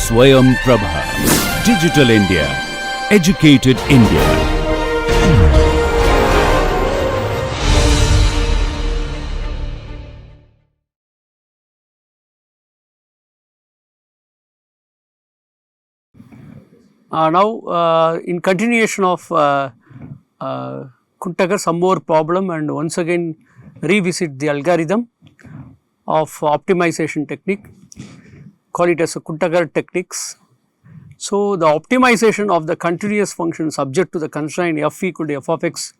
Swayam Prabha. Digital India. Educated India. In continuation of Kuntagar, some more problem, and once again revisit the algorithm of optimization technique, call it as a Kuntagar techniques. So, the optimization of the continuous function subject to the constraint f equal to f of x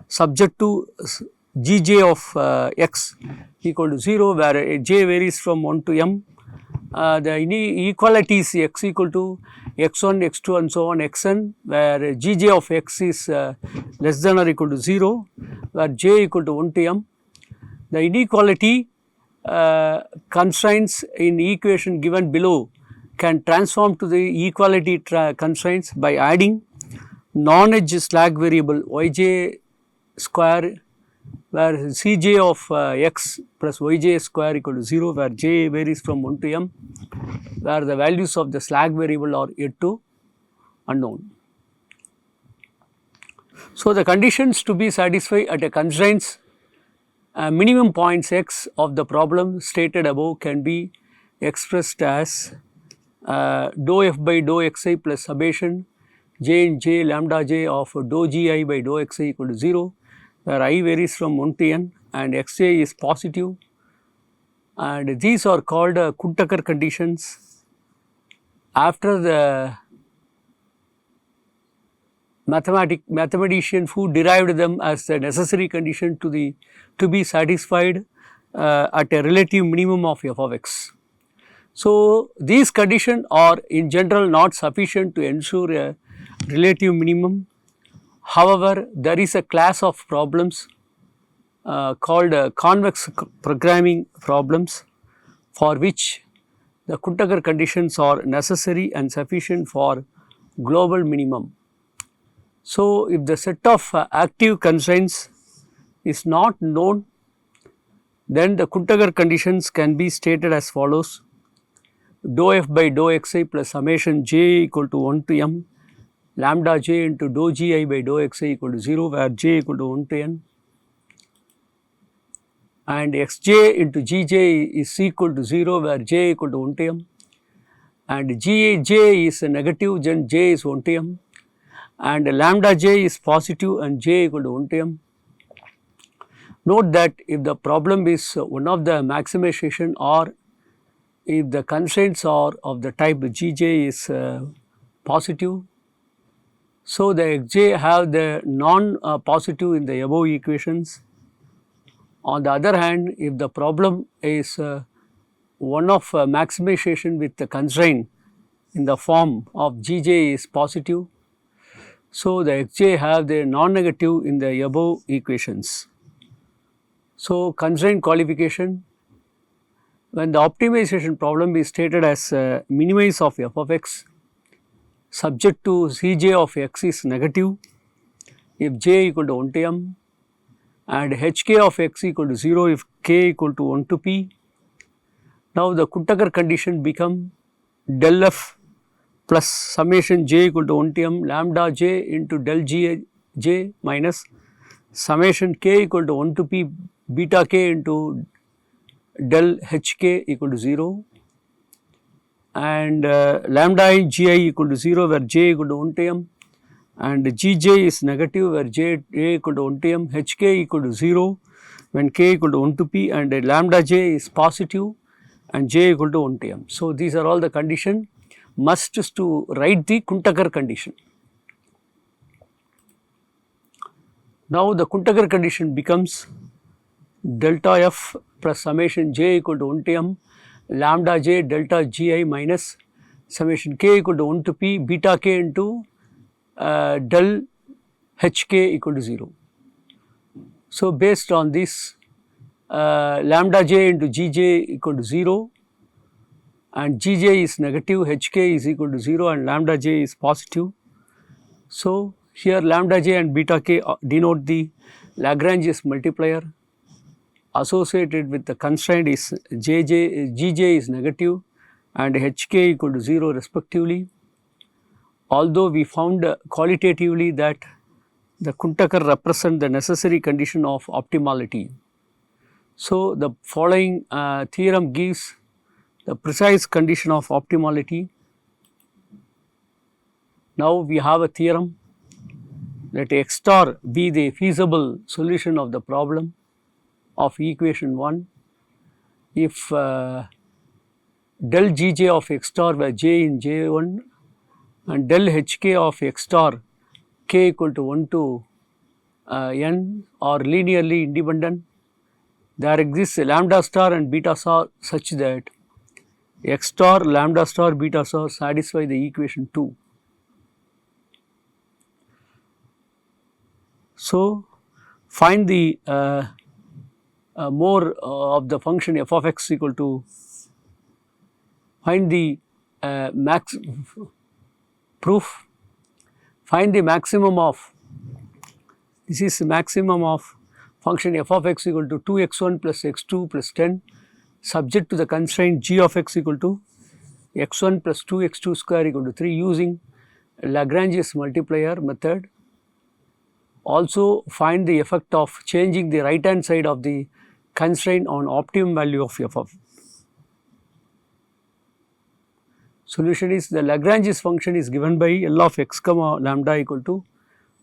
subject to gj of x equal to 0, where j varies from 1 to m. The inequality is x equal to x1, x2 and so on xn, where gj of x is less than or equal to 0, where j equal to 1 to m. The inequality constraints in equation given below can transform to the equality constraints by adding non-edge slack variable yj square, where cj of x plus yj square equal to 0, where j varies from 1 to m, where the values of the slack variable are yet to unknown. So, the conditions to be satisfied at a constraints minimum points x of the problem stated above can be expressed as dou f by dou xi plus summation j in j lambda j of dou gi by dou xi equal to 0, where I varies from 1 to n and xj is positive, and these are called Kuntagar conditions. After the mathematician who derived them as the necessary condition to be satisfied at a relative minimum of f of x. So, these conditions are in general not sufficient to ensure a relative minimum. However, there is a class of problems called convex programming problems, for which the Kuntagar conditions are necessary and sufficient for global minimum. So, if the set of active constraints is not known, then the Kuntagar conditions can be stated as follows: dou f by dou xi plus summation j equal to 1 to m lambda j into dou gi by dou xi equal to 0, where j equal to 1 to n, and xj into gj is equal to 0, where j equal to 1 to m, and gj is negative, then j is 1 to m, and lambda j is positive and j equal to 1 to m. Note that if the problem is one of the maximization, or if the constraints are of the type gj is positive, so the xj have the non-positive in the above equations. On the other hand, if the problem is one of maximization with the constraint in the form of gj is positive, so the xj have the non-negative in the above equations. So, constraint qualification: when the optimization problem is stated as minimize of f of x subject to cj of x is negative if j equal to 1 to m, and hk of x equal to 0 if k equal to 1 to p. Now, the Kuntagar condition become del f plus summation j equal to 1 to m lambda j into del j minus summation k equal to 1 to p beta k into del hk equal to 0, and lambda I gi equal to 0, where j equal to 1 to m, and gj is negative, where j equal to 1 to m, hk equal to 0 when k equal to 1 to p, and lambda j is positive and j equal to 1 to m. So, these are all the condition must to write the Kuntagar condition. Now, the Kuntagar condition becomes delta f plus summation j equal to 1 to m lambda j delta gi minus summation k equal to 1 to p beta k into del hk equal to 0. So, based on this lambda j into gj equal to 0 and gj is negative, hk is equal to 0 and lambda j is positive. So, here lambda j and beta k denote the Lagrange's multiplier associated with the constraint is gj is negative and hk equal to 0 respectively. Although we found qualitatively that the Kuntakar represent the necessary condition of optimality. So, the following theorem gives the precise condition of optimality. Now, we have a theorem let x star be the feasible solution of the problem of equation 1 if del Gj of x star were j in J1 and del Hk of x star k equal to 1 to n are linearly independent. There exists a lambda star and beta star such that x star, lambda star, beta star satisfy the equation 2. So, find the more of the function f of x equal to, find the proof, find the maximum of, this is the maximum of function f of x equal to 2x1 plus x2 plus 10 subject to the constraint g of x equal to x1 plus 2x2 square equal to 3 using Lagrange's multiplier method. Also find the effect of changing the right hand side of the constraint on optimum value of f of. Solution is the Lagrange's function is given by L of x comma lambda equal to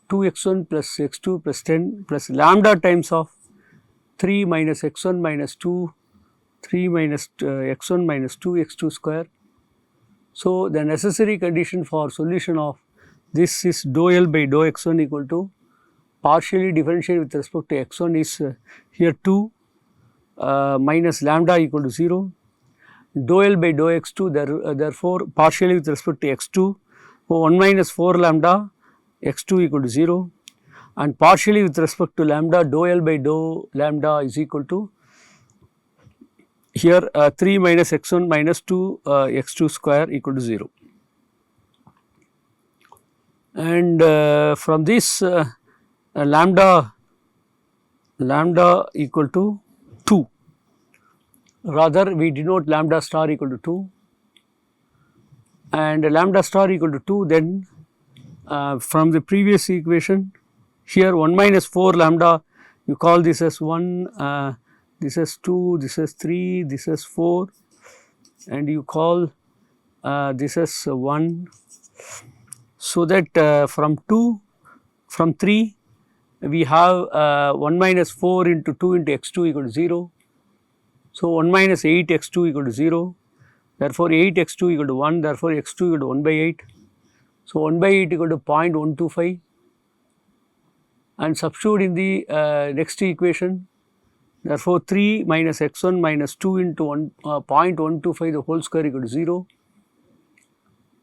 2x1 plus x2 plus 10 plus lambda times of 3 minus x1 minus 2, 3 minus x1 minus 2 x2 square. So, the necessary condition for solution of this is dou L by dou x1 equal to partially differentiate with respect to x1 is here 2 minus lambda equal to 0, dou L by dou x2 therefore partially with respect to x2 so 1 minus 4 lambda x2 equal to 0 and partially with respect to lambda dou L by dou lambda is equal to here 3 minus x1 minus 2 x2 square equal to 0. And from this lambda equal to 2, rather we denote lambda star equal to 2 and lambda star equal to 2, then from the previous equation here 1 minus 4 lambda you call this as 1, this is 2, this is 3, this is 4 and you call this as 1. So that from 3 we have 1 minus 4 into 2 into x2 equal to 0. So, 1 minus 8 x2 equal to 0, therefore 8 x2 equal to 1, therefore x2 equal to 1 by 8. So, 1 by 8 equal to 0.125 and substitute in the next equation, therefore 3 minus x1 minus 2 into 0.125 the whole square equal to 0.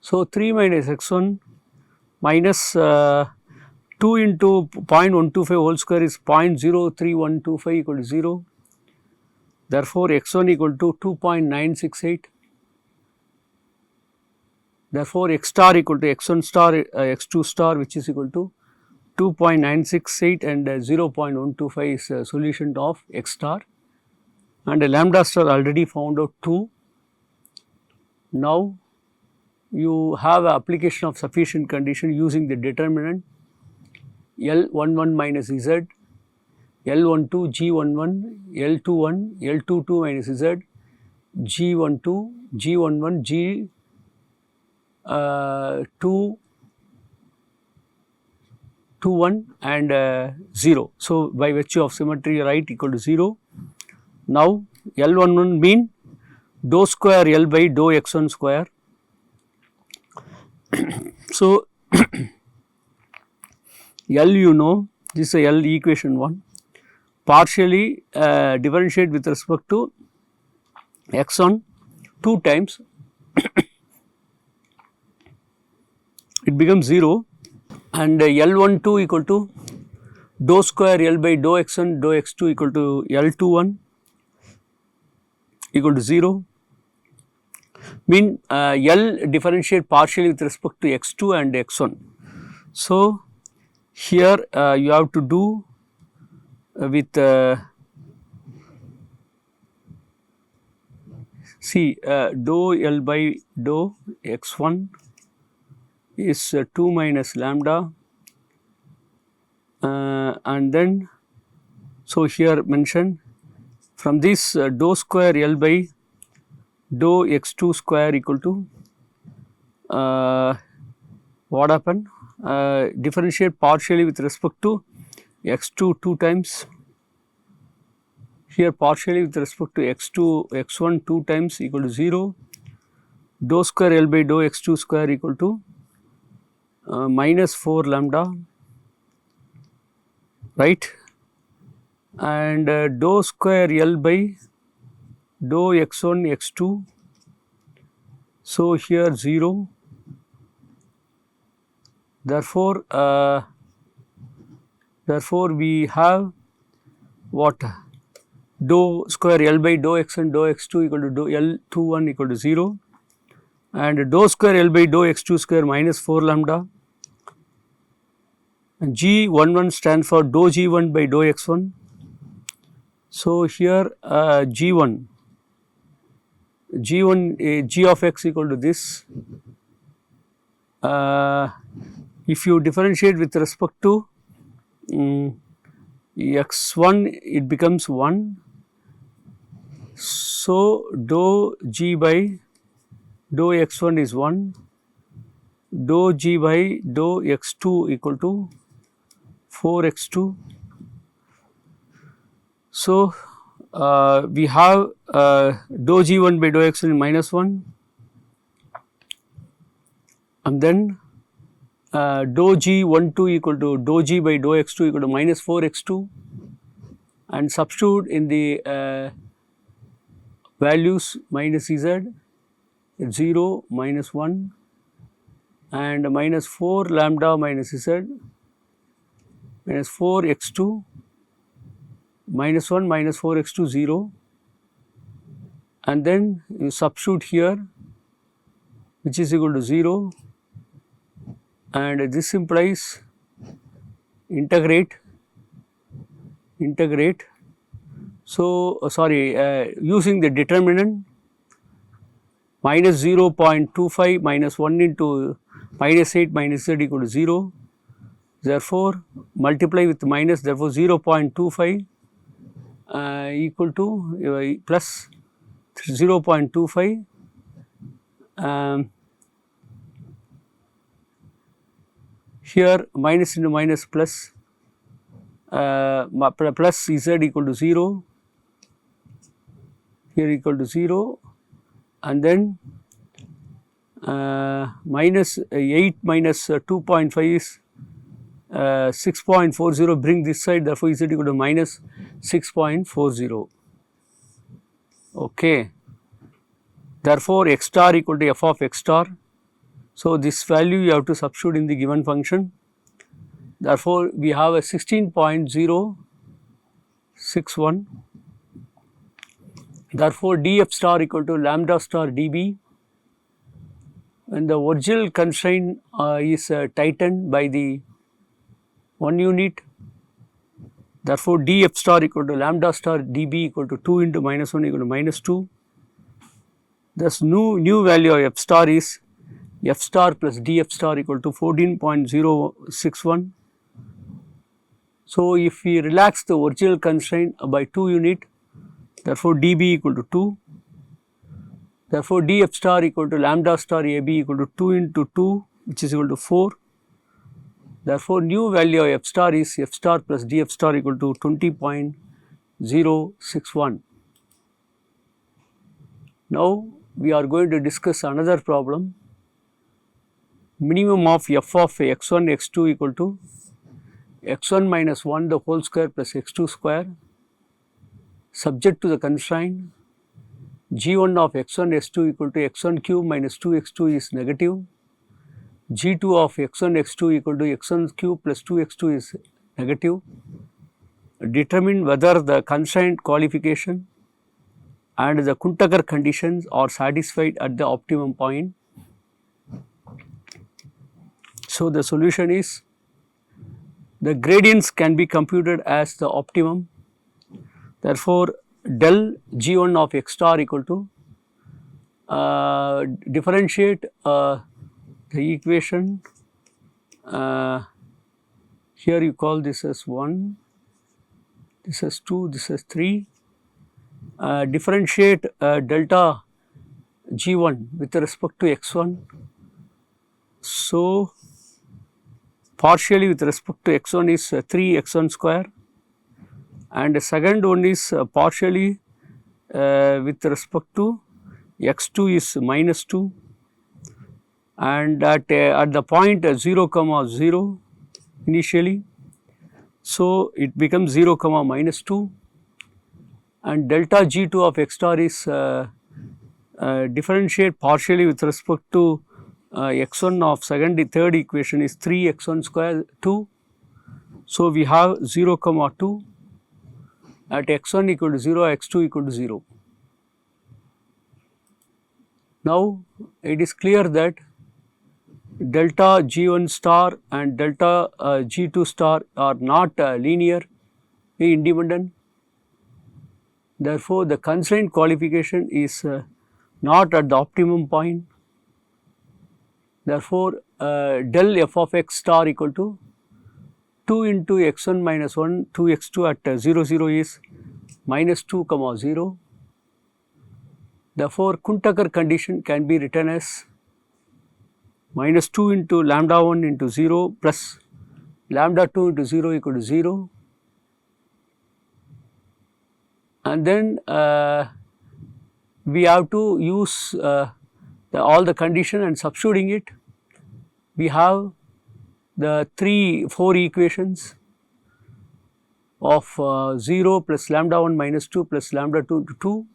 So, 3 minus x1 minus 2 into 0.125 whole square is 0.03125 equal to 0. Therefore, x1 equal to 2.968. Therefore, x star equal to x1 star x2 star which is equal to 2.968 and 0.125 is a solution of x star and lambda star already found out 2. Now, you have a application of sufficient condition using the determinant L11 minus Z, L12 G11, L21, L22 minus Z, G12, G11, G21 and 0. So, by virtue of symmetry right equal to 0. Now, L11 mean dou square L by dou x1 square. So, L you know, this is a L equation 1, partially differentiate with respect to x1 2 times, it becomes 0 and L12 equal to dou square L by dou x1 dou x2 equal to L21 equal to 0. Mean L differentiate partially with respect to x2 and x1. So, here you have to do see dou L by dou x1 is 2 minus lambda, and then so here mention from this dou square L by dou x2 square equal to what happened, differentiate partially with respect to x2 2 times, here partially with respect to x2 x1 2 times equal to 0, dou square L by dou x2 square equal to minus 4 lambda, right, and dou square L by dou x1 x2, so here 0, therefore we have what, dou square L by dou x1 dou x2 equal to dou L21 equal to 0, and dou square L by dou x2 square minus 4 lambda, and G11 stands for dou G1 by dou x1. So here G1 G of x equal to this, if you differentiate with respect to x1 it becomes 1, so dou G by dou x1 is 1, dou G by dou x2 equal to 4x2. So we have dou G1 by dou x1 minus 1, and then dou G12 equal to dou G by dou x2 equal to minus 4x2, and substitute in the values minus z, 0 minus 1 and minus 4 lambda minus z minus 4x2 minus 1 minus 4x2 0, and then you substitute here which is equal to 0, and this implies integrate. So using the determinant minus 0.25 minus 1 into minus 8 minus z equal to 0, therefore multiply with minus, therefore 0.25 equal to plus 0.25 here minus into minus plus plus z equal to 0, here equal to 0, and then minus 8 minus 2.5 is 6.40, bring this side, therefore z equal to minus 6.40. Okay. Therefore, x star equal to f of x star. So, this value you have to substitute in the given function. Therefore, we have a 16.061. Therefore, df star equal to lambda star dB. When the original constraint is tightened by the 1 unit, therefore, df star equal to lambda star dB equal to 2 into minus 1 equal to minus 2. Thus, new value of f star is f star plus df star equal to 14.061. So, if we relax the original constraint by 2 unit, therefore, dB equal to 2. Therefore, df star equal to lambda star ab equal to 2 into 2, which is equal to 4. Therefore, new value of f star is f star plus df star equal to 20.061. Now, we are going to discuss another problem. Minimum of f of x1 x2 equal to x1 minus 1 the whole square plus x2 square, subject to the constraint g1 of x1 x2 equal to x1 cube minus 2x2 is negative, g2 of x1 x2 equal to x1 cube plus 2x2 is negative. Determine whether the constraint qualification and the Kuntaker conditions are satisfied at the optimum point. So, the solution is the gradients can be computed as the optimum. Therefore, del g1 of x star equal to differentiate the equation. Here you call this as 1, this as 2, this as 3. Differentiate delta G1 with respect to x1. So, partially with respect to x1 is 3 x1 square, and the second one is partially with respect to x2 is minus 2, and at the point 0 comma 0 initially. So, it becomes 0 comma minus 2, and delta G2 of x star is differentiate partially with respect to x1 of third equation is 3 x1 square 2. So, we have 0 comma 2 at x1 equal to 0, x2 equal to 0. Now, it is clear that delta G1 star and delta G2 star are not linearly independent. Therefore, the constraint qualification is not at the optimum point. Therefore, del f of x star equal to 2 into x1 minus 1, 2x2 at 0, 0 is minus 2 comma 0. Therefore, Kuhn-Tucker condition can be written as minus 2 into lambda 1 into 0 plus lambda 2 into 0 equal to 0. And then we have to use all the condition and substituting it. We have the 4 equations of 0 plus lambda 1 minus 2 plus lambda 2 to 2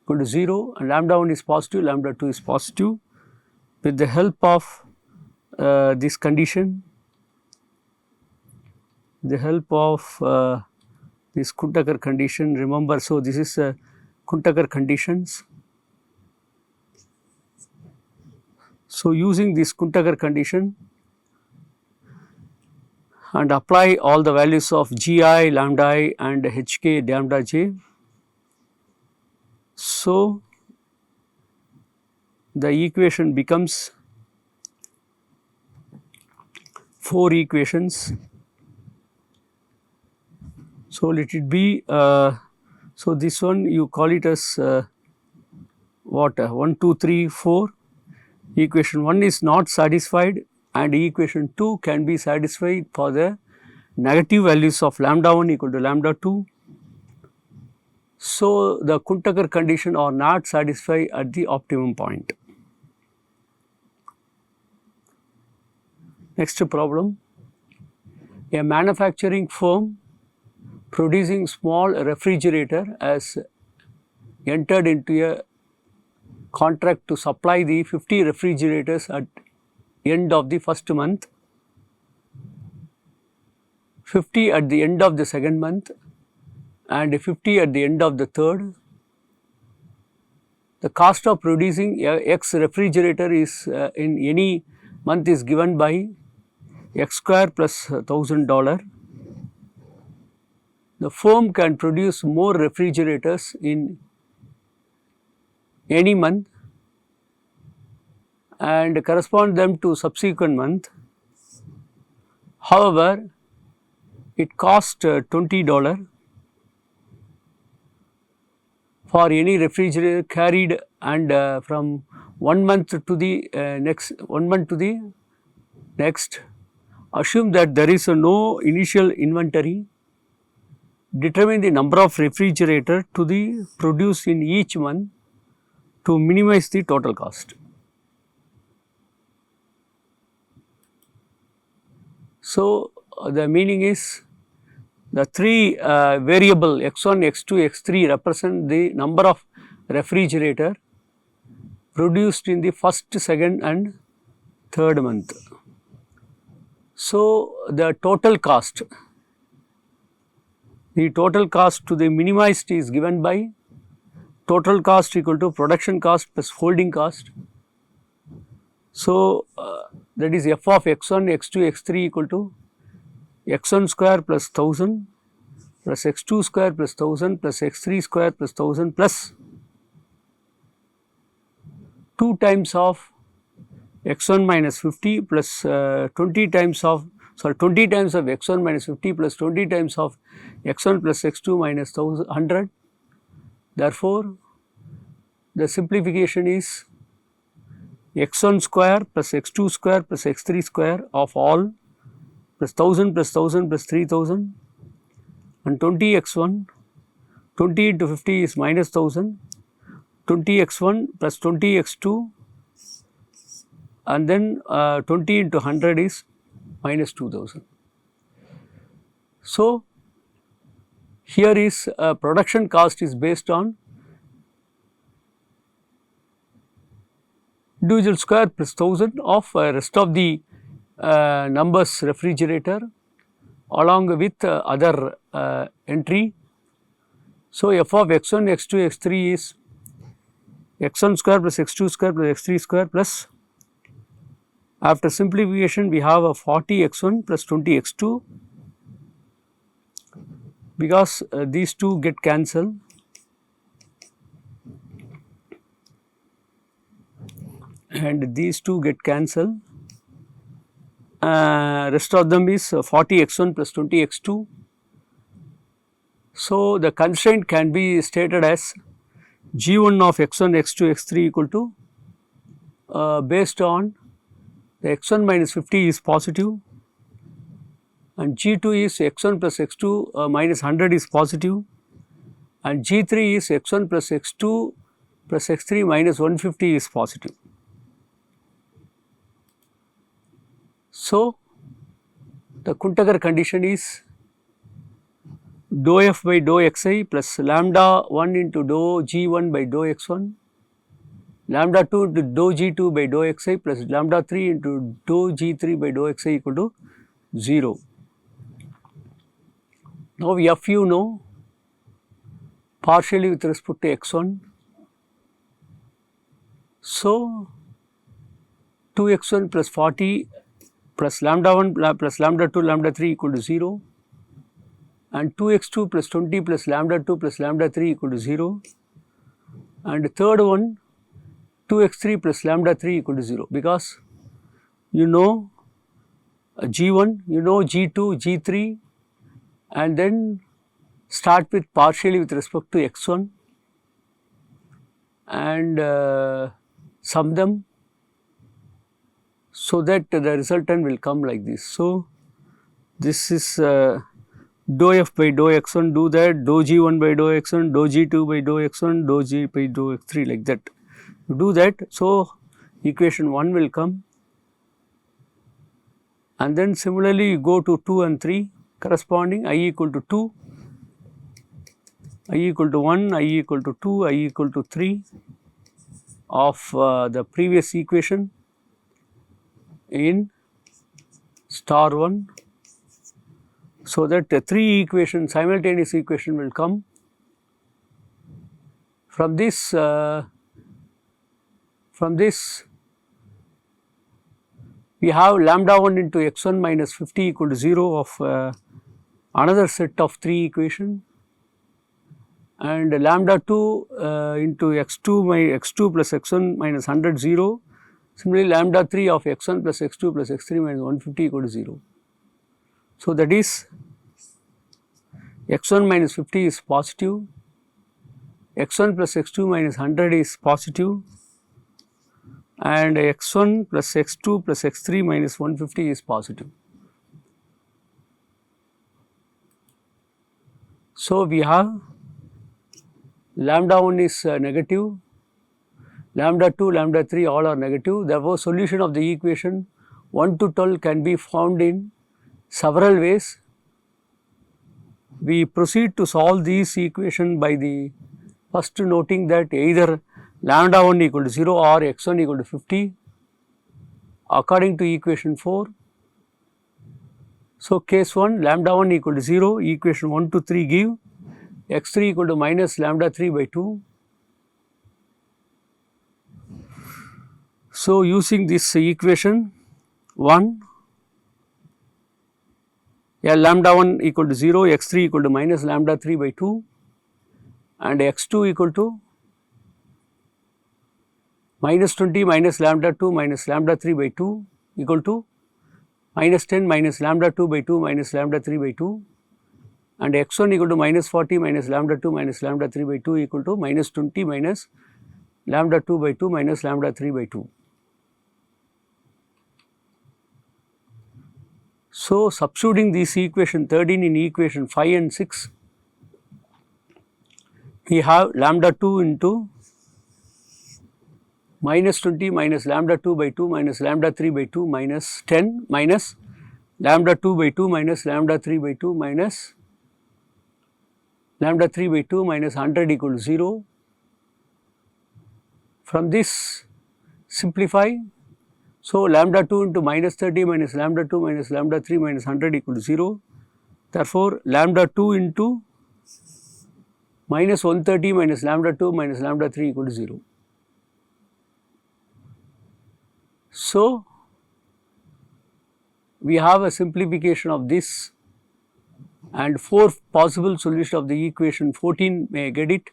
equal to 0, and lambda 1 is positive, lambda 2 is positive. With the help of this condition, the help of this Kuhn-Tucker condition, remember, so this is Kuhn-Tucker conditions. So, using this Kuhn-Tucker condition and apply all the values of Gi, lambda I and Hk, lambda j. So, the equation becomes 4 equations. So, let it be, so this one you call it as what 1, 2, 3, 4. Equation 1 is not satisfied, and equation 2 can be satisfied for the negative values of lambda 1 equal to lambda 2. So, the Kuhn-Tucker condition are not satisfied at the optimum point. Next problem, a manufacturing firm producing small refrigerator has entered into a contract to supply the 50 refrigerators at end of the first month, 50 at the end of the second month, and 50 at the end of the third. The cost of producing X refrigerator is in any month is given by X square plus $1,000. The firm can produce more refrigerators in any month and correspond them to subsequent month. However, it costs $20 for any refrigerator carried, and from 1 month to the next, assume that there is no initial inventory. Determine the number of refrigerator to be produced in each month to minimize the total cost. So, the meaning is the 3 variable x1, x2, x3 represent the number of refrigerator produced in the first, second and third month. So, the total cost to the minimized is given by total cost equal to production cost plus holding cost. So, that is f of x1, x2, x3 equal to x1 square plus 1000 plus x2 square plus 1000 plus x3 square plus 1000 plus 2 times of x1 minus 50 plus 20 times of 20 times of x1 minus 50 plus 20 times of x1 plus x2 minus 100. Therefore, the simplification is x1 square plus x2 square plus x3 square of all plus 1000 plus 1000 plus 3000 and 20x1, 20 into 50 is minus 1000, 20x1 plus 20x2 and then 20 into 100 is minus 2000. So, here is production cost is based on individual square plus 1000 of rest of the numbers refrigerator along with other entry. So, f of x1, x2, x3 is x1 square plus x2 square plus x3 square plus, after simplification we have a 40 x1 plus 20 x2 because these two get cancelled. And these two get cancelled, rest of them is 40 x1 plus 20 x2. So, the constraint can be stated as g1 of x1, x2, x3 equal to based on the x1 minus 50 is positive and g2 is x1 plus x2 minus 100 is positive and g3 is x1 plus x2 plus x3 minus 150 is positive. So, the Kuntagar condition is dou f by dou xi plus lambda 1 into dou g1 by dou x1, lambda 2 into dou g2 by dou xi plus lambda 3 into dou g3 by dou xi equal to 0. Now, f you know partially with respect to x1. So, 2x1 plus 40 plus lambda 1 plus lambda 2 lambda 3 equal to 0 and 2x2 plus 20 plus lambda 2 plus lambda 3 equal to 0 and third one 2x3 plus lambda 3 equal to 0 because you know g1, you know g2, g3 and then start with partially with respect to x1 and sum them so that the resultant will come like this. So, this is dou f by dou x1, do that, dou g1 by dou x1, dou g2 by dou x1, dou g by dou x3 like that. You do that, so equation 1 will come and then similarly you go to 2 and 3 corresponding I equal to 2, I equal to 1, I equal to 2, I equal to 3 of the previous equation in star 1, so that the 3 equation simultaneous equation will come. From this we have lambda 1 into x1 minus 50 equal to 0 of another set of 3 equation and lambda 2 into x2 plus x1 minus 100 0. Similarly, lambda 3 of x1 plus x2 plus x3 minus 150 equal to 0. So, that is x1 minus 50 is positive, x1 plus x2 minus 100 is positive and x1 plus x2 plus x3 minus 150 is positive. So, we have lambda 1 is negative, lambda 2, lambda 3 all are negative. Therefore, solution of the equation 1 to 12 can be found in several ways. We proceed to solve these equation by the first noting that either lambda 1 equal to 0 or x1 equal to 50 according to equation 4. So, case 1 lambda 1 equal to 0, equation 1 to 3 give x3 equal to minus lambda 3 by 2. So, using this equation 1, lambda 1 equal to 0, x3 equal to minus lambda 3 by 2 and x2 equal to minus 20 minus lambda 2 minus lambda 3 by 2 equal to minus 10 minus lambda 2 by 2 minus lambda 3 by 2, and x1 equal to minus 40 minus lambda 2 minus lambda 3 by 2 equal to minus 20 minus lambda 2 by 2 minus lambda 3 by 2. So, substituting this equation 13 in equation 5 and 6, we have lambda 2 into minus 20 minus lambda 2 by 2 minus lambda 3 by 2 minus 10 minus lambda 2 by 2 minus lambda 3 by 2 minus lambda 3 by 2 minus 100 equal to 0. From this simplify. So, lambda 2 into minus 30 minus lambda 2 minus lambda 3 minus 100 equal to 0. Therefore, lambda 2 into minus 130 minus lambda 2 minus lambda 3 equal to 0. So, we have a simplification of this, and 4 possible solutions of the equation 14 may get it.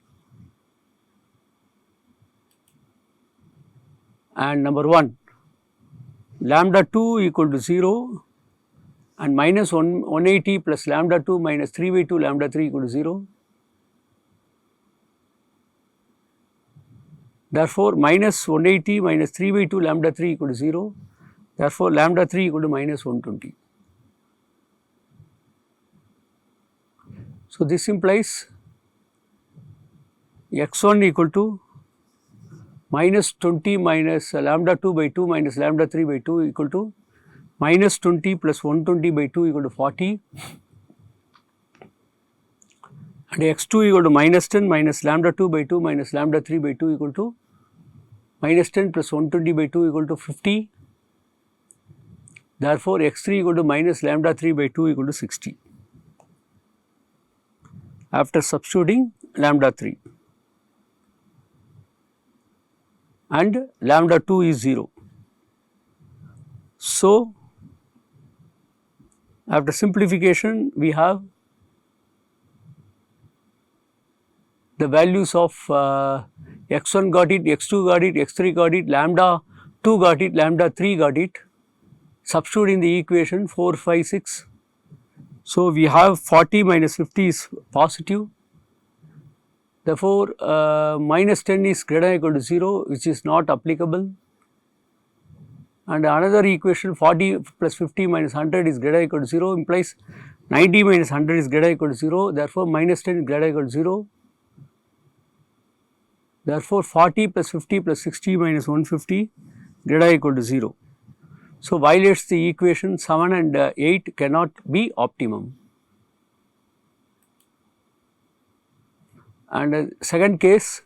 And number 1, lambda 2 equal to 0 and minus 180 plus lambda 2 minus 3 by 2 lambda 3 equal to 0. Therefore, minus 180 minus 3 by 2 lambda 3 equal to 0. Therefore, lambda 3 equal to minus 120. So, this implies x1 equal to minus 20 minus lambda 2 by 2 minus lambda 3 by 2 equal to minus 20 plus 120 by 2 equal to 40, and x2 equal to minus 10 minus lambda 2 by 2 minus lambda 3 by 2 equal to minus 10 plus 120 by 2 equal to 50. Therefore, x3 equal to minus lambda 3 by 2 equal to 60 after substituting lambda 3, and lambda 2 is 0. So, after simplification we have the values of x1 got it, x2 got it, x3 got it, lambda 2 got it, lambda 3 got it. Substitute in the equation 4, 5, 6. So, we have 40 minus 50 is positive. Therefore, minus 10 is greater than or equal to 0, which is not applicable. And another equation 40 plus 50 minus 100 is greater than or equal to 0 implies 90 minus 100 is greater than or equal to 0. Therefore, minus 10 is greater than or equal to 0. Therefore, 40 plus 50 plus 60 minus 150 greater than or equal to 0. So, violates the equation 7 and 8 cannot be optimum. And second case,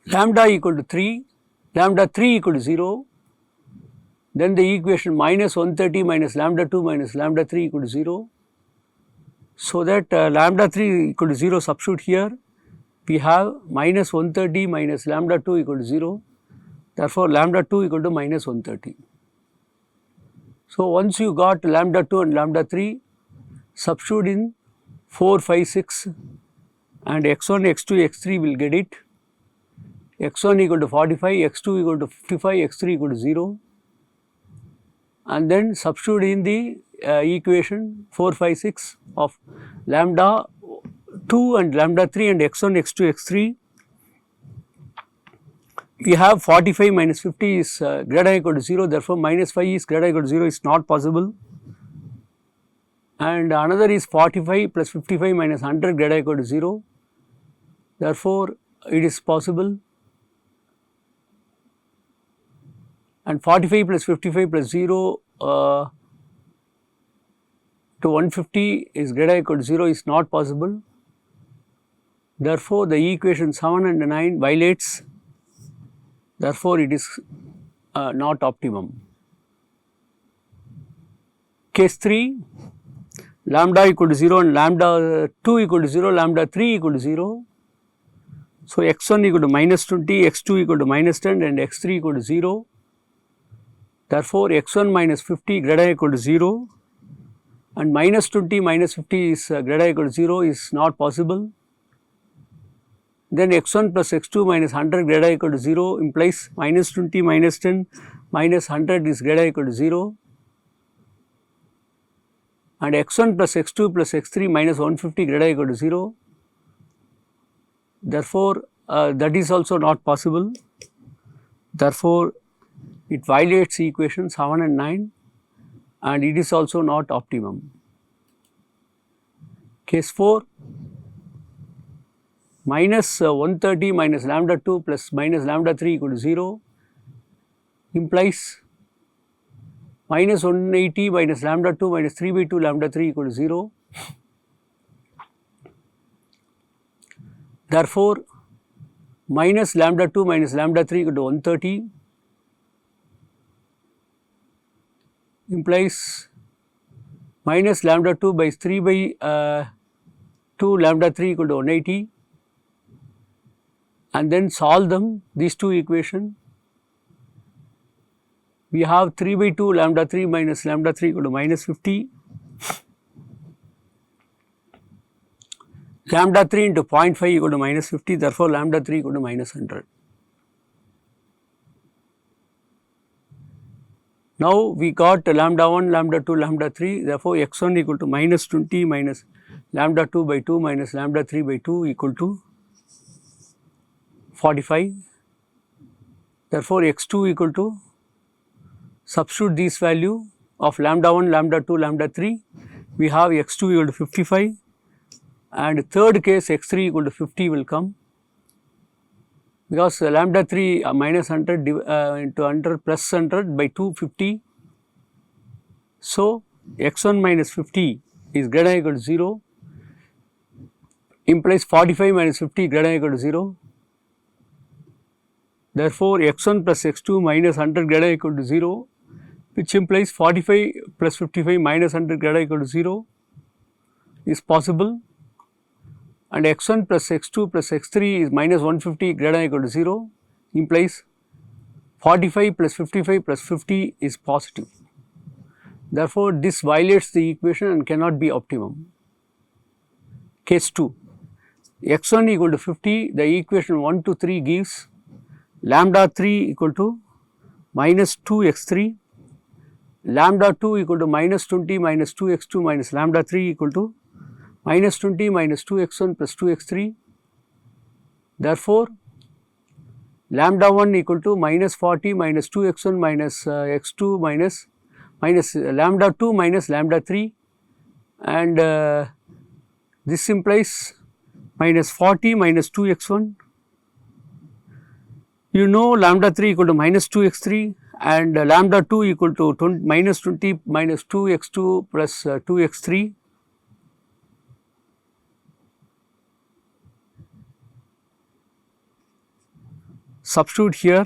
lambda equal to 3, lambda 3 equal to 0, then the equation minus 130 minus lambda 2 minus lambda 3 equal to 0. So, that lambda 3 equal to 0 substitute here, we have minus 130 minus lambda 2 equal to 0. Therefore, lambda 2 equal to minus 130. So, once you got lambda 2 and lambda 3, substitute in 4, 5, 6 and x1, x2, x3 will get it. x1 equal to 45, x2 equal to 55, x3 equal to 0, and then substitute in the equation 4, 5, 6 of lambda 2 and lambda 3 and x1, x2, x3. We have 45 minus 50 is greater than or equal to 0, therefore, minus 5 is greater than or equal to 0 is not possible. And another is 45 plus 55 minus 100 greater than or equal to 0, therefore, it is possible. And 45 plus 55 plus 0 to 150 is greater than or equal to 0 is not possible. Therefore, the equation 7 and 9 violates. Therefore, it is not optimum. Case 3, lambda equal to 0 and lambda 2 equal to 0, lambda 3 equal to 0. So, x1 equal to minus 20, x2 equal to minus 10 and x3 equal to 0. Therefore, x1 minus 50 greater than or equal to 0 and minus 20 minus 50 is greater than or equal to 0 is not possible. then x1 plus x2 minus 100 greater equal to 0 implies minus 20 minus 10 minus 100 is greater equal to 0, and x1 plus x2 plus x3 minus 150 greater equal to 0. Therefore, that is also not possible. Therefore, it violates equation 7 and 9, and it is also not optimum. Case 4, minus 130 minus lambda 2 plus minus lambda 3 equal to 0 implies minus 180 minus lambda 2 minus 3 by 2 lambda 3 equal to 0. Therefore, minus lambda 2 minus lambda 3 equal to 130 implies minus lambda 2 by 3 by 2 lambda 3 equal to 180, and then solve them, these two equations. We have 3 by 2 lambda 3 minus lambda 3 equal to minus 50, lambda 3 into 0.5 equal to minus 50, therefore lambda 3 equal to minus 100. Now we got lambda 1, lambda 2, lambda 3, therefore x1 equal to minus 20 minus lambda 2 by 2 minus lambda 3 by 2 equal to 45. Therefore, x2 equal to, substitute this value of lambda 1, lambda 2, lambda 3, we have x2 equal to 55, and third case x3 equal to 50 will come, because lambda 3 minus 100 into 100 plus 100 by 250. So, x1 minus 50 is greater than or equal to 0, implies 45 minus 50 greater than or equal to 0. Therefore, x1 plus x2 minus 100 greater than or equal to 0, which implies 45 plus 55 minus 100 greater than or equal to 0 is possible, and x1 plus x2 plus x3 is minus 150 greater than or equal to 0 implies 45 plus 55 plus 50 is positive. Therefore, this violates the equation and cannot be optimum. Case 2, x1 equal to 50, the equation 1 to 3 gives lambda 3 equal to minus 2x3, lambda 2 equal to minus 20 minus 2x2 minus lambda 3 equal to minus 20 minus 2x1 plus 2x3. Therefore, lambda 1 equal to minus 40 minus 2x1 minus x2 minus lambda 2 minus lambda 3, and this implies minus 40 minus 2x1. You know lambda 3 equal to minus 2x3 and lambda 2 equal to minus 20 minus 2x2 plus 2x3. Substitute here,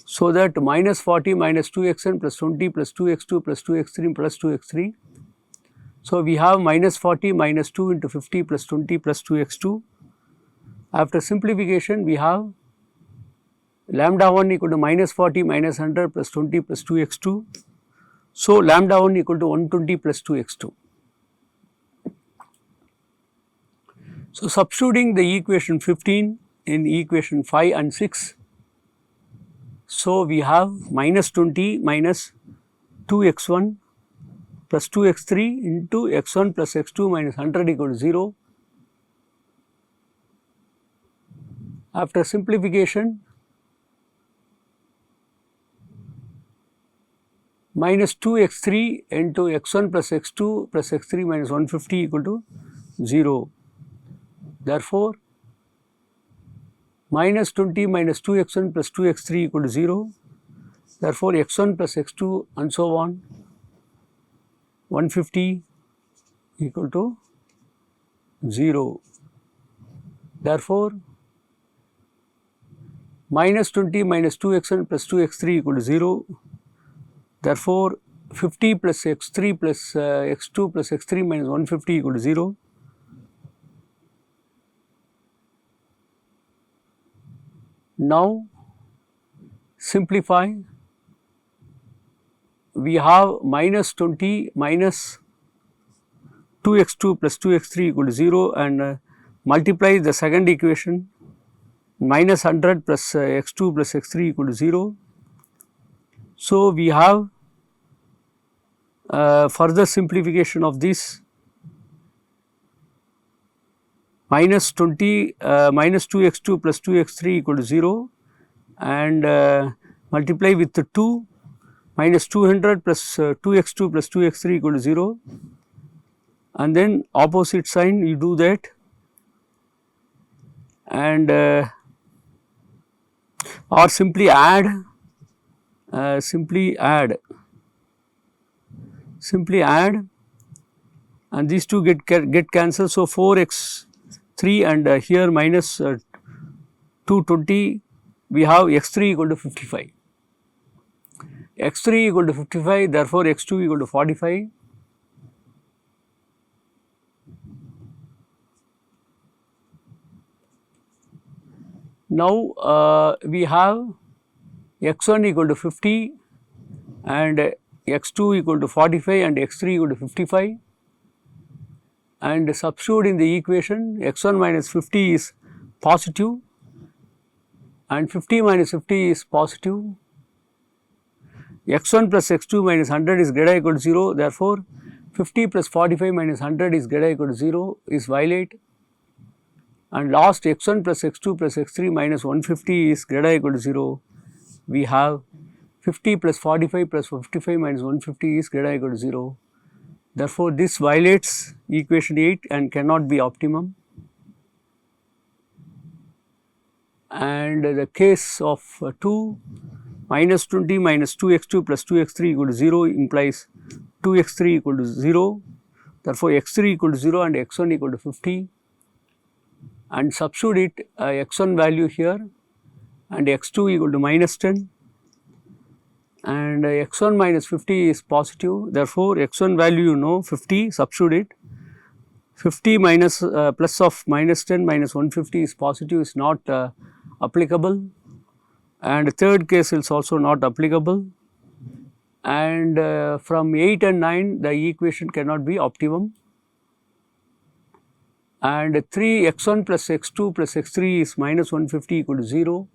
so that minus 40 minus 2xn plus 20 plus 2x2 plus 2x3 plus 2x3. So, we have minus 40 minus 2 into 50 plus 20 plus 2x2. After simplification, we have lambda 1 equal to minus 40 minus 100 plus 20 plus 2x2. So, lambda 1 equal to 120 plus 2x2. So, substituting the equation 15 in equation 5 and 6. So, we have minus 20 minus 2x1 plus 2x3 into x1 plus x2 minus 100 equal to 0. After simplification, minus 2x3 into x1 plus x2 plus x3 minus 150 equal to 0. Therefore, minus 20 minus 2x1 plus 2x3 equal to 0. Therefore, x1 plus x2 and so on, 150 equal to 0. Therefore, minus 20 minus 2x1 plus 2x3 equal to 0. Therefore, 50 plus x3 plus x2 plus x3 minus 150 equal to 0. Now, simplify, we have minus 20 minus 2x2 plus 2x3 equal to 0 and multiply the second equation, minus 100 plus x2 plus x3 equal to 0. So, we have further simplification of this, minus 20 minus 2x2 plus 2x3 equal to 0, and multiply with the 2, minus 200 plus 2x2 plus 2x3 equal to 0, and then opposite sign you do that, and or simply add, simply add, and these two get cancelled. So, 4x3 and here minus 220, we have x3 equal to 55, x3 equal to 55, therefore, x2 equal to 45. Now, we have x1 equal to 50 and x2 equal to 45 and x3 equal to 55, and substitute in the equation, x1 minus 50 is positive and 50 minus 50 is positive, x1 plus x2 minus 100 is greater or equal to 0, therefore, 50 plus 45 minus 100 is greater or equal to 0 is violate, and last x1 plus x2 plus x3 minus 150 is greater or equal to 0, we have 50 plus 45 plus 55 minus 150 is greater or equal to 0. Therefore, this violates equation 8 and cannot be optimum. And the case of 2, minus 20 minus 2x2 plus 2x3 equal to 0 implies 2x3 equal to 0. Therefore, x3 equal to 0 and x1 equal to 50, and substitute it x1 value here and x2 equal to minus 10, and x1 minus 50 is positive, therefore, x1 value you know 50, substitute it, 50 minus plus of minus 10 minus 150 is positive, is not applicable, and third case is also not applicable, and from 8 and 9 the equation cannot be optimum, and 3 x1 plus x2 plus x3 is minus 150 equal to 0,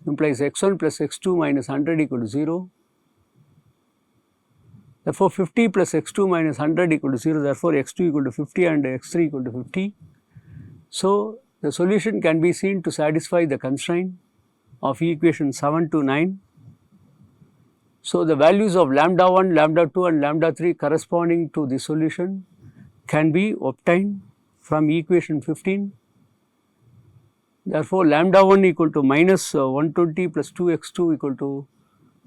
implies x1 plus x2 minus 100 equal to 0. Therefore, 50 plus x2 minus 100 equal to 0, therefore, x2 equal to 50 and x3 equal to 50. So, the solution can be seen to satisfy the constraint of equation 7 to 9. So, the values of lambda 1, lambda 2 and lambda 3 corresponding to the solution can be obtained from equation 15. Therefore, lambda 1 equal to minus 120 plus 2x2 equal to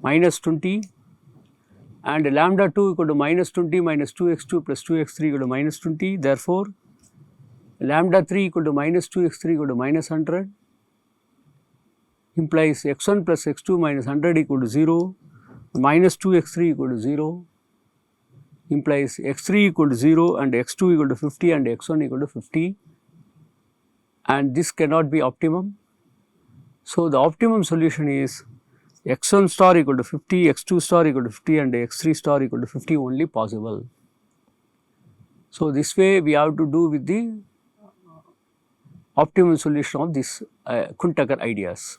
minus 20, and lambda 2 equal to minus 20 minus 2x2 plus 2x3 equal to minus 20. Therefore, lambda 3 equal to minus 2x3 equal to minus 100 implies x1 plus x2 minus 100 equal to 0, minus 2x3 equal to 0 implies x3 equal to 0 and x2 equal to 50 and x1 equal to 50, and this cannot be optimum. So, the optimum solution is x1 star equal to 50, x2 star equal to 50 and x3 star equal to 50 only possible. So, this way we have to do with the optimum solution of this Kuhn-Tucker ideas.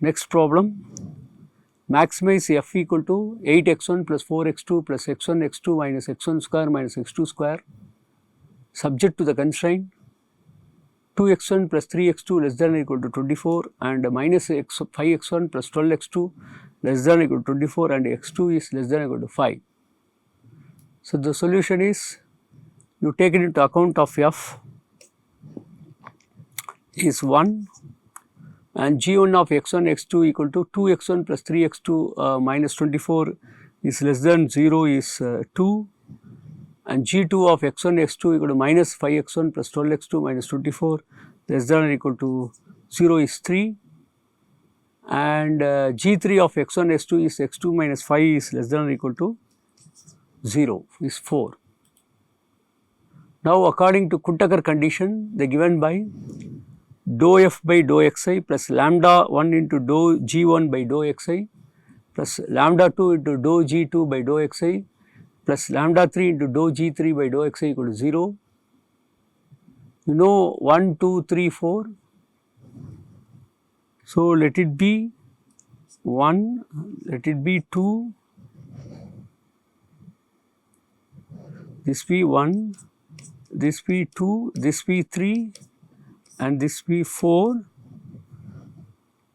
Next problem, maximize f equal to 8x1 plus 4x2 plus x1 x2 minus x1 square minus x2 square, subject to the constraint 2x1 plus 3x2 less than or equal to 24 and minus 5x1 plus 12x2 less than or equal to 24 and x2 is less than or equal to 5. So, the solution is you take it into account of f is 1 and g1 of x1 x2 equal to 2x1 plus 3x2 minus 24 is less than 0 is 2, and g2 of x1 x2 equal to minus 5x1 plus 12x2 minus 24 less than or equal to 0 is 3, and g3 of x1 x2 is x2 minus 5 is less than or equal to 0 is 4. Now, according to Kuhn-Tucker condition, they given by dou f by dou xi plus lambda 1 into dou g1 by dou xi plus lambda 2 into dou g2 by dou xi plus lambda 3 into dou g3 by dou xi equal to 0. You know 1, 2, 3, 4. So, let it be 1, let it be 2, this be 1, this be 2, this be 3 and this be 4,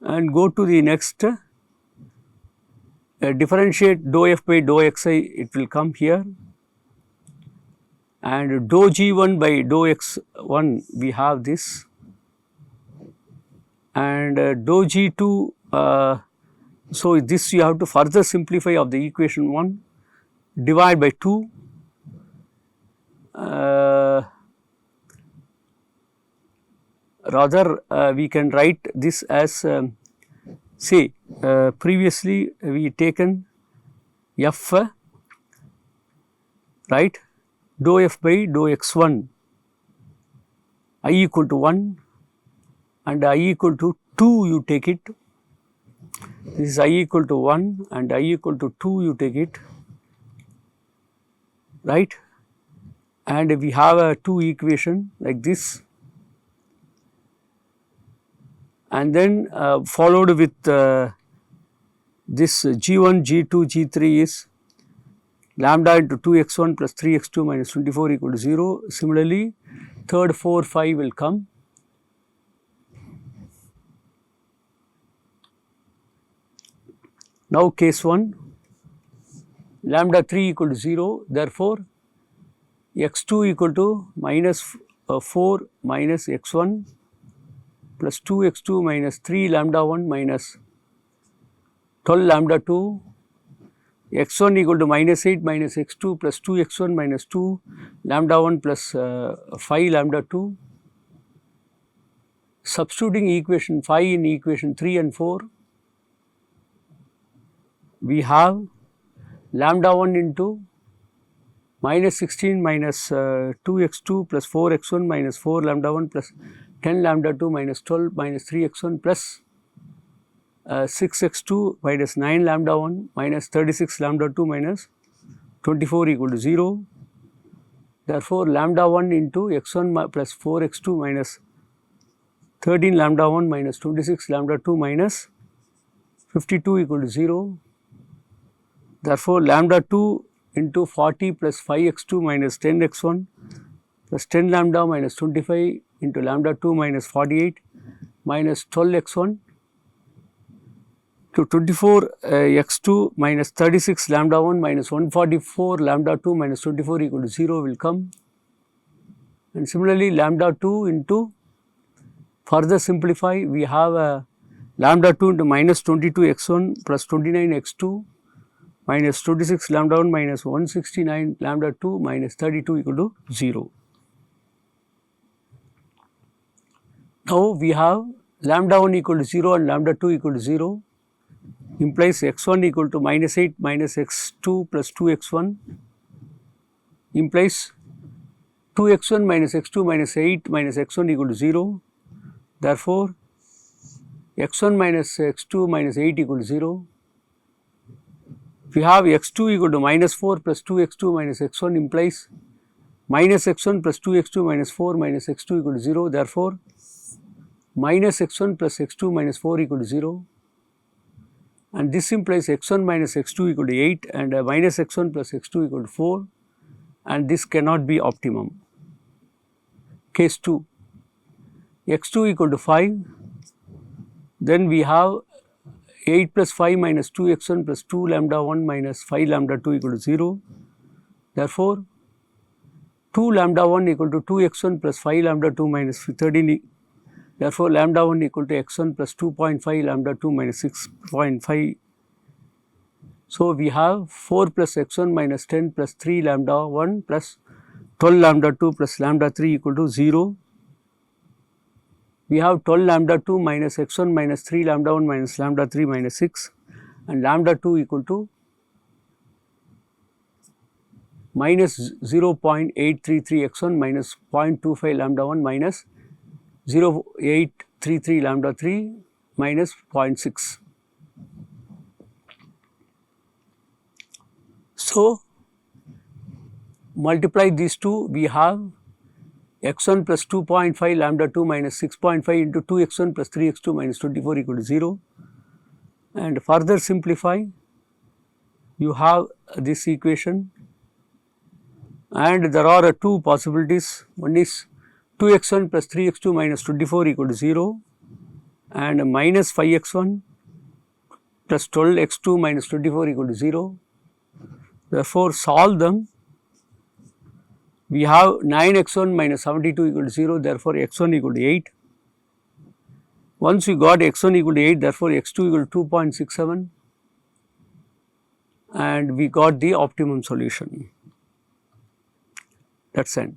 and go to the next differentiate dou f by dou xi, it will come here, and dou g1 by dou x1 we have this, and dou g2, so this you have to further simplify of the equation 1, divide by 2, rather we can write this as say previously we taken f, right, dou f by dou x1 I equal to 1 and I equal to 2 you take it, this is I equal to 1 and I equal to 2 you take it, right, and we have a 2 equation like this, and then followed with this g1, g2, g3 is lambda into 2x1 plus 3x2 minus 24 equal to 0. Similarly, third, 4, 5 will come. Now, case 1, lambda 3 equal to 0, therefore, x2 equal to minus 4 minus x1 plus 2x2 minus 3 lambda 1 minus 12 lambda 2, x1 equal to minus 8 minus x2 plus 2x1 minus 2 lambda 1 plus 5 lambda 2. Substituting equation 5 in equation 3 and 4, we have lambda 1 into minus 16 minus 2x2 plus 4x1 minus 4 lambda 1 plus 10 lambda 2 minus 12 minus 3x1 plus 6x2 minus 9 lambda 1 minus 36 lambda 2 minus 24 equal to 0. Therefore, lambda 1 into x1 plus 4x2 minus 13 lambda 1 minus 26 lambda 2 minus 52 equal to 0. Therefore, lambda 2 into 40 plus 5x2 minus 10x1 plus 10 lambda minus 25 into lambda 2 minus 48 minus 12x1 to 24 x2 minus 36 lambda 1 minus 144 lambda 2 minus 24 equal to 0 will come. And similarly, lambda 2 into, further simplify, we have a lambda 2 into minus 22 x1 plus 29 x2 minus 26 lambda 1 minus 169 lambda 2 minus 32 equal to 0. Now, we have lambda 1 equal to 0 and lambda 2 equal to 0, implies x1 equal to minus 8 minus x2 plus 2x1, implies 2x1 minus x2 minus 8 minus x1 equal to 0. Therefore, x1 minus x2 minus 8 equal to 0. If we have x2 equal to minus 4 plus 2x2 minus x1 implies minus x1 plus 2x2 minus 4 minus x2 equal to 0. Therefore, minus x1 plus x2 minus 4 equal to 0, and this implies x1 minus x2 equal to 8 and minus x1 plus x2 equal to 4, and this cannot be optimum. Case 2, x2 equal to 5, then we have 8 plus 5 minus 2x1 plus 2 lambda 1 minus 5 lambda 2 equal to 0. Therefore, 2 lambda 1 equal to 2x1 plus 5 lambda 2 minus 13. Therefore, lambda 1 equal to x1 plus 2.5 lambda 2 minus 6.5. So, we have 4 plus x1 minus 10 plus 3 lambda 1 plus 12 lambda 2 plus lambda 3 equal to 0. We have 12 lambda 2 minus x1 minus 3 lambda 1 minus lambda 3 minus 6, and lambda 2 equal to minus 0.833 x1 minus 0.25 lambda 1 minus 0.833 lambda 3 minus 0.6. So, multiply these two, we have x1 plus 2.5 lambda 2 minus 6.5 into 2x1 plus 3x2 minus 24 equal to 0, and further simplify, you have this equation, and there are two possibilities. One is 2x1 plus 3x2 minus 24 equal to 0 and minus 5x1 plus 12x2 minus 24 equal to 0. Therefore, solve them. We have 9x1 minus 72 equal to 0, therefore, x1 equal to 8. Once we got x1 equal to 8, therefore, x2 equal to 2.67, and we got the optimum solution. That is it.